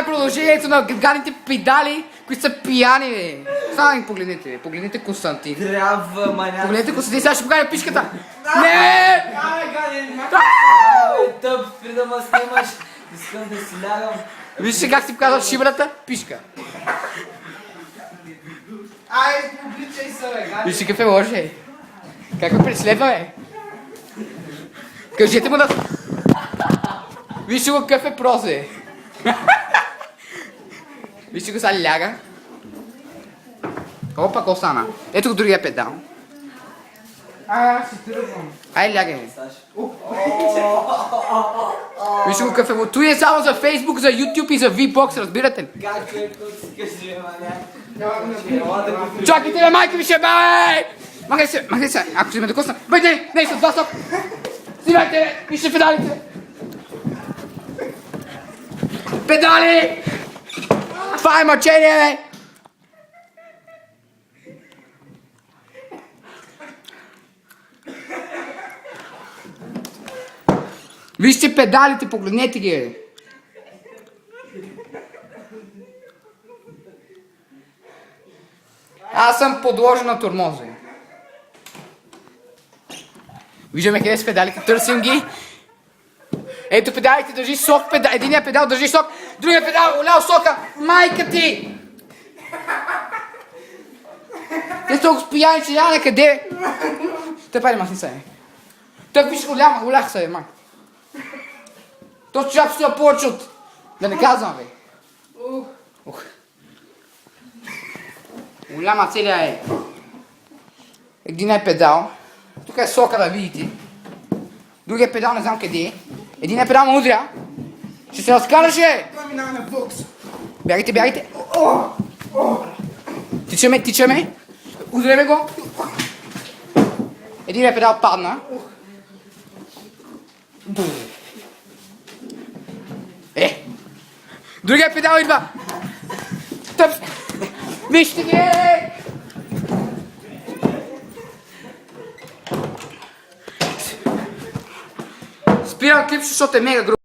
е продължението на гадните педали, които са пияни, бе. Само ги погледнете, бе. Погледнете Константин. Трябва, маня. Погледнете Константин, сега ще покажа пишката. Не! Ай, гаден! Тъп, спри да ме снимаш. Искам да си лягам. Вижте как си показва шибрата, пишка. Ай, обличай се, бе, гаден. Вижте какъв е лош, бе. Как ме преследва, бе. Кажете му да... Вижте го какъв е прост, бе. Вижте го сега ляга. Опа, какво стана? Ето го другия педал. Ще тръгвам. Ай, лягай. Вижте го какъв е. Той е само за Facebook, за YouTube и за V-Box, разбирате ли? Как е, какво си кажи, маня? Чакайте, бе, майка ми ще бе! Махай се, ако ще ме докосна. Бе, не, с два сок. Снимайте, бе, вижте педалите. Педали! Това е мъчение, бе! Вижте педалите, погледнете ги, бе. Аз съм подложен на тормози. Виждаме къде са педалите, търсим ги. Ето педалите, държи сок, единия педал държи сок, другия педал олял сока, майка ти! Те са толкова спияни, че няма накъде. Те пари махни се, бе. Тък виж олях се, бе, май. То чак ще я повече от... Да не казвам, бе. Голяма целия е. Един е педал. Тук е сока да видите. Другия педал не знам къде е. Един е педал ме удря. Ще се разкараше! Това минава на бокс. Бягайте. Тичаме. Удряме го. Един е педал падна. Другия педал идва. Тъп. Вижте ги! Спирам клип, защото е мега грубо.